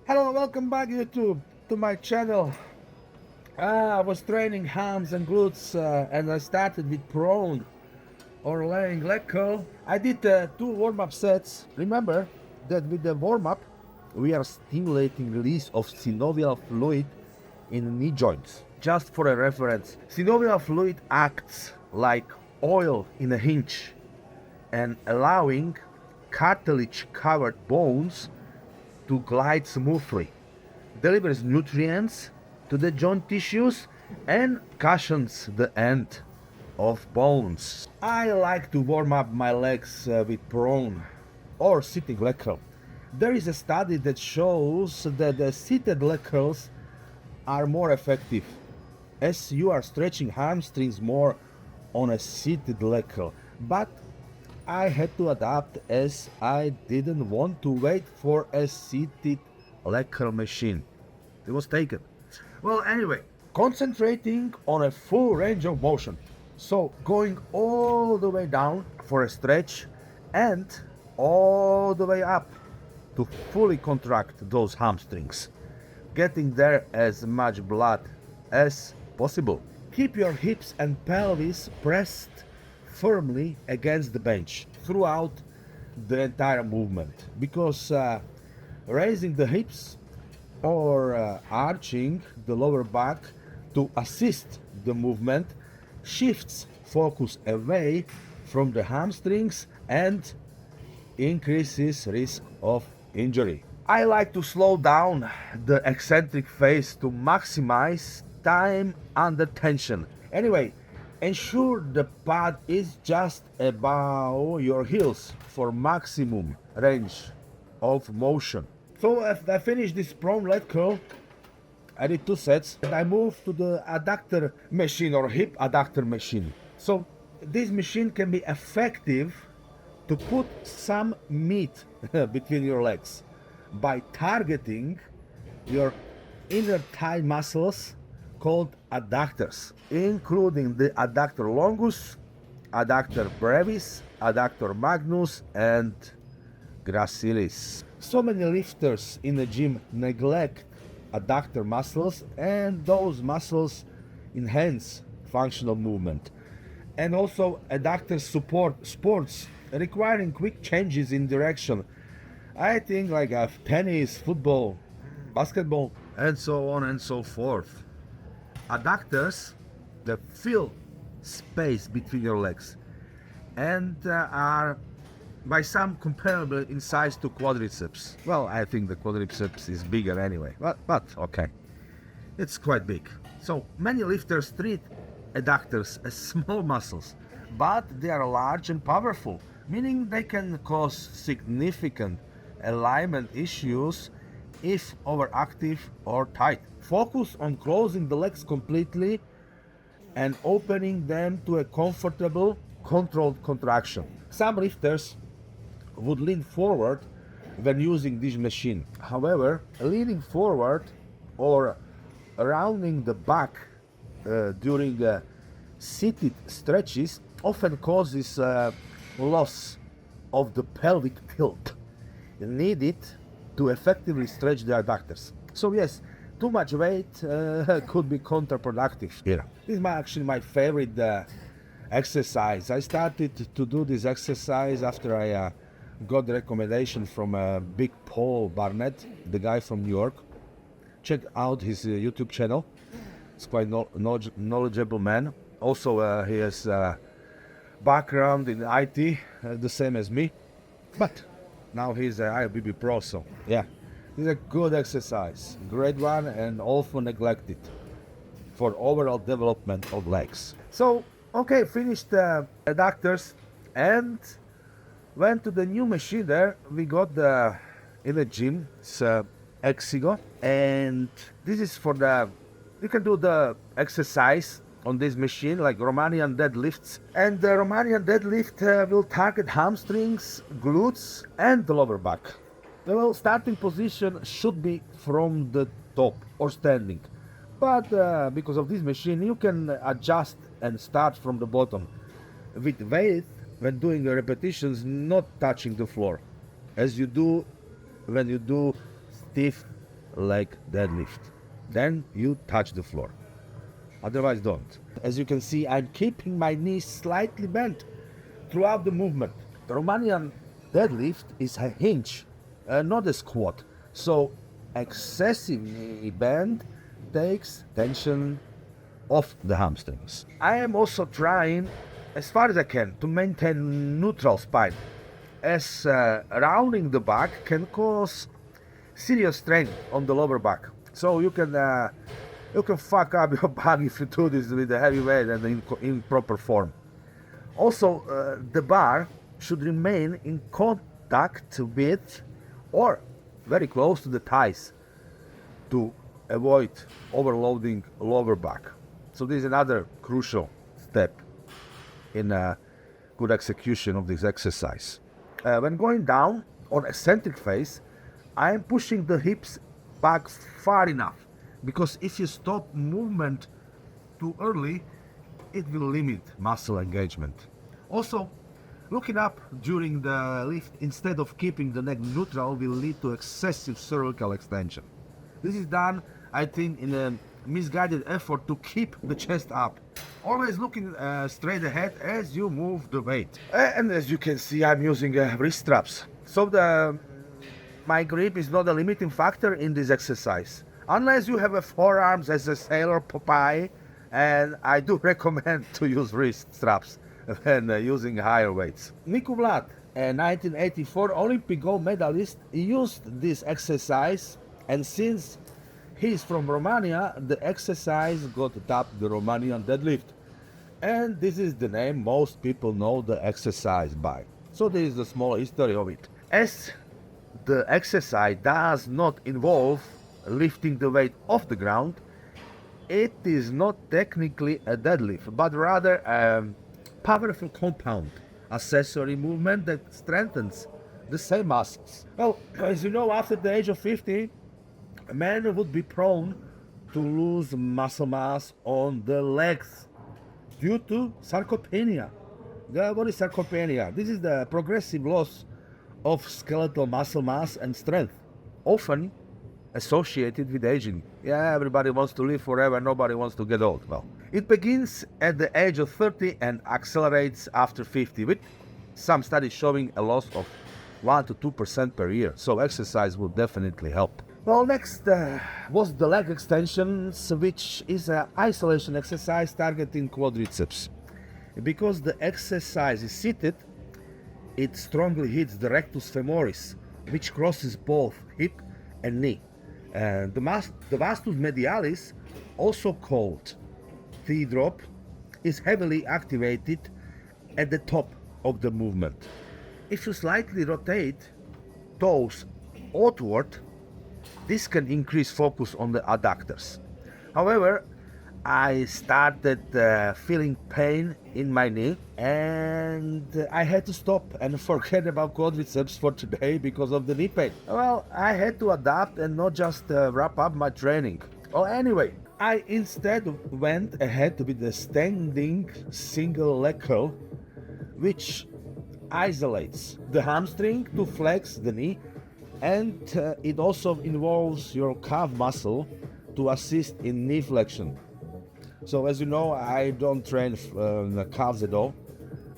Hello, welcome back YouTube to my channel. I was training hams and glutes and I started with prone or laying leg curl. I did 2 warm-up sets. Remember that with the warm-up we are stimulating release of synovial fluid in knee joints. Just for a reference, synovial fluid acts like oil in a hinge and allowing cartilage covered bones to glide smoothly, delivers nutrients to the joint tissues and cushions the end of bones. I like to warm up my legs with prone or sitting leg curl. There is a study that shows that the seated leg curls are more effective as you are stretching hamstrings more on a seated leg curl. But I had to adapt as I didn't want to wait for a seated leg curl machine. It was taken. Well, anyway, concentrating on a full range of motion. So going all the way down for a stretch and all the way up to fully contract those hamstrings. Getting there as much blood as possible. Keep your hips and pelvis pressed firmly against the bench throughout the entire movement, because raising the hips or arching the lower back to assist the movement shifts focus away from the hamstrings and increases risk of injury. I like to slow down the eccentric phase to maximize time under tension. Anyway, ensure the pad is just above your heels for maximum range of motion. So if I finish this prone leg curl, I did 2 sets and I moved to the adductor machine or hip adductor machine. So this machine can be effective to put some meat between your legs by targeting your inner thigh muscles called adductors, including the adductor longus, adductor brevis, adductor magnus, and gracilis. So many lifters in the gym neglect adductor muscles, and those muscles enhance functional movement. And also adductor support sports requiring quick changes in direction. I think like tennis, football, basketball, and so on and so forth. Adductors that fill space between your legs and are by some comparable in size to quadriceps. Well, I think the quadriceps is bigger anyway, but okay, it's quite big. So many lifters treat adductors as small muscles, but they are large and powerful, meaning they can cause significant alignment issues if overactive or tight. Focus on closing the legs completely and opening them to a comfortable, controlled contraction. Some lifters would lean forward when using this machine. However, leaning forward or rounding the back during seated stretches often causes loss of the pelvic tilt needed to effectively stretch the adductors. So yes, too much weight could be counterproductive here. This is actually my favorite exercise. I started to do this exercise after I got the recommendation from Big Paul Barnett, the guy from New York. Check out his YouTube channel. It's quite knowledgeable man. Also, he has background in IT, the same as me. But now he's an IFBB pro, so yeah. It's a good exercise, great one, and often neglected for overall development of legs. So, okay, finished the adductors and went to the new machine there. We got in the gym, it's Exigo, and this is for you can do the exercise on this machine like Romanian deadlifts, and the Romanian deadlift will target hamstrings, glutes, and the lower back. The starting position should be from the top or standing, but because of this machine you can adjust and start from the bottom with weight when doing the repetitions not touching the floor, as you do when you do stiff leg deadlift. Then you touch the floor. Otherwise, don't. As you can see, I'm keeping my knees slightly bent throughout the movement. The Romanian deadlift is a hinge, not a squat. So excessive knee bend takes tension off the hamstrings. I am also trying, as far as I can, to maintain neutral spine, as rounding the back can cause serious strain on the lower back. So you can fuck up your back if you do this with a heavy weight and in proper form. Also, the bar should remain in contact with or very close to the thighs to avoid overloading lower back. So this is another crucial step in a good execution of this exercise. When going down on eccentric phase, I am pushing the hips back far enough, because if you stop movement too early, it will limit muscle engagement. Also, looking up during the lift instead of keeping the neck neutral will lead to excessive cervical extension. This is done, I think, in a misguided effort to keep the chest up. Always looking straight ahead as you move the weight. And as you can see, I'm using wrist straps. So my grip is not a limiting factor in this exercise. Unless you have a forearms as a sailor Popeye, and I do recommend to use wrist straps when using higher weights. Niku Vlad, a 1984 Olympic gold medalist, used this exercise, and since he's from Romania, the exercise got dubbed the Romanian Deadlift. And this is the name most people know the exercise by. So there is a small history of it. As the exercise does not involve lifting the weight off the ground, it is not technically a deadlift, but rather a powerful compound accessory movement that strengthens the same muscles. Well, as you know, after the age of 50, a man would be prone to lose muscle mass on the legs due to sarcopenia. What is sarcopenia? This is the progressive loss of skeletal muscle mass and strength, often associated with aging. Yeah, everybody wants to live forever, nobody wants to get old. Well, it begins at the age of 30 and accelerates after 50, with some studies showing a loss of 1 to 2% per year. So exercise will definitely help. Well, next was the leg extensions, which is an isolation exercise targeting quadriceps. Because the exercise is seated, it strongly hits the rectus femoris, which crosses both hip and knee. The vastus medialis, also called thigh drop, is heavily activated at the top of the movement. If you slightly rotate toes outward, this can increase focus on the adductors. However, I started feeling pain in my knee, and I had to stop and forget about quadriceps for today because of the knee pain. Well, I had to adapt and not just wrap up my training. Well, anyway, I instead went ahead with the standing single leg curl, which isolates the hamstring to flex the knee, and it also involves your calf muscle to assist in knee flexion. So as you know, I don't train the calves at all.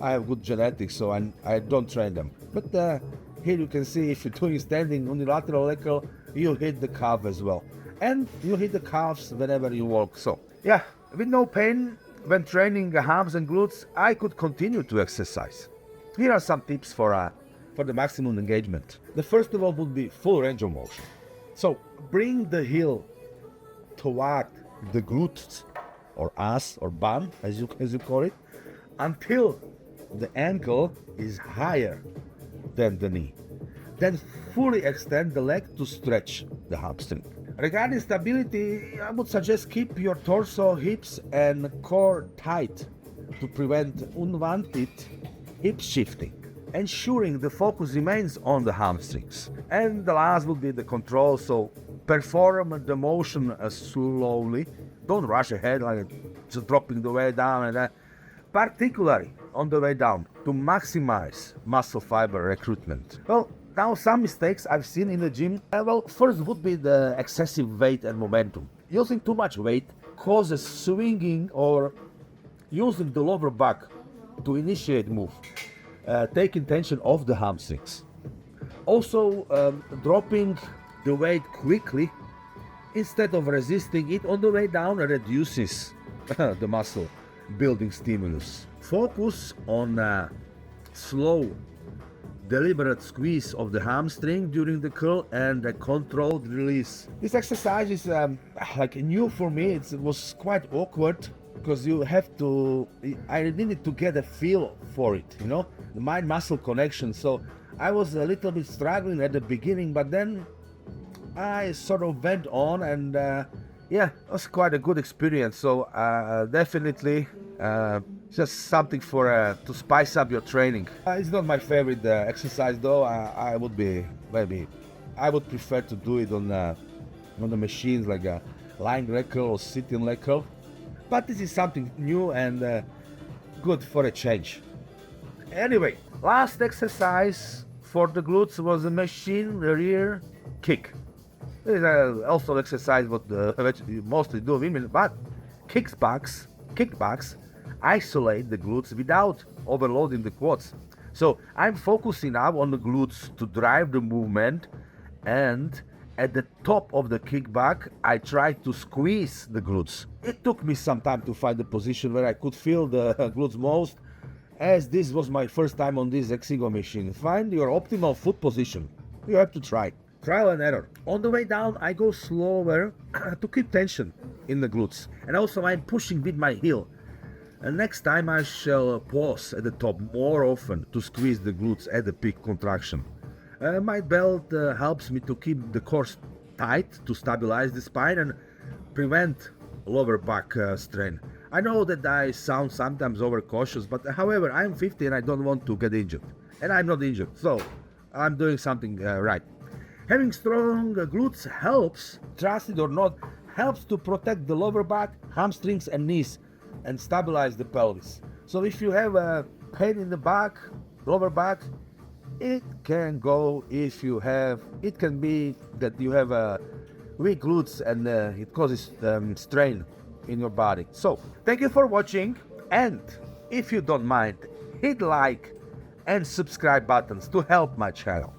I have good genetics, so I don't train them. But here you can see, if you're doing standing unilateral leg curl, you hit the calf as well. And you hit the calves whenever you walk. So yeah, with no pain when training hams and glutes, I could continue to exercise. Here are some tips for the maximum engagement. The first of all would be full range of motion. So bring the heel toward the glutes, or ass, or bum, as you call it, until the ankle is higher than the knee. Then fully extend the leg to stretch the hamstring. Regarding stability, I would suggest keep your torso, hips, and core tight to prevent unwanted hip shifting, ensuring the focus remains on the hamstrings. And the last would be the control, so perform the motion slowly. Don't rush ahead like just dropping the weight down, and particularly on the way down, to maximize muscle fiber recruitment. Well, Now, some mistakes I've seen in the gym, well, first would be the excessive weight and momentum. Using too much weight causes swinging or using the lower back to initiate move, taking tension off the hamstrings. Also, dropping the weight quickly instead of resisting it on the way down reduces the muscle building stimulus. Focus on slow, deliberate squeeze of the hamstring during the curl and a controlled release. This exercise is like new for me. It was quite awkward because you have to, I needed to get a feel for it, you know, the mind muscle connection. So I was a little bit struggling at the beginning, but then I sort of went on, and yeah, it was quite a good experience. So definitely just something for to spice up your training. It's not my favorite exercise though. I would be maybe I would prefer to do it on the machines like a lying leg curl or sitting leg curl. But this is something new and good for a change. Anyway, last exercise for the glutes was a machine rear kick. This is also exercise what mostly do women, but kickbacks isolate the glutes without overloading the quads. So I'm focusing now on the glutes to drive the movement, and at the top of the kickback I try to squeeze the glutes. It took me some time to find the position where I could feel the glutes most, as this was my first time on this Exigo machine. Find your optimal foot position. You have to try. Trial and error. On the way down, I go slower to keep tension in the glutes. And also I'm pushing with my heel. And next time I shall pause at the top more often to squeeze the glutes at the peak contraction. My belt helps me to keep the core tight to stabilize the spine and prevent lower back strain. I know that I sound sometimes overcautious, but however, I'm 50 and I don't want to get injured. And I'm not injured, so I'm doing something right. Having strong glutes helps, trust it or not, helps to protect the lower back, hamstrings and knees and stabilize the pelvis. So if you have a pain in the back, lower back, it can go if you have, it can be that you have weak glutes and it causes strain in your body. So thank you for watching, and if you don't mind, hit like and subscribe buttons to help my channel.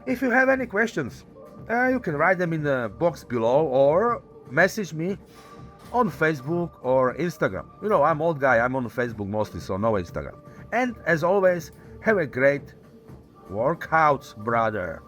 If you have any questions, you can write them in the box below or message me on Facebook or Instagram. You know, I'm old guy, I'm on Facebook mostly, so no Instagram. And as always, have a great workout, brother.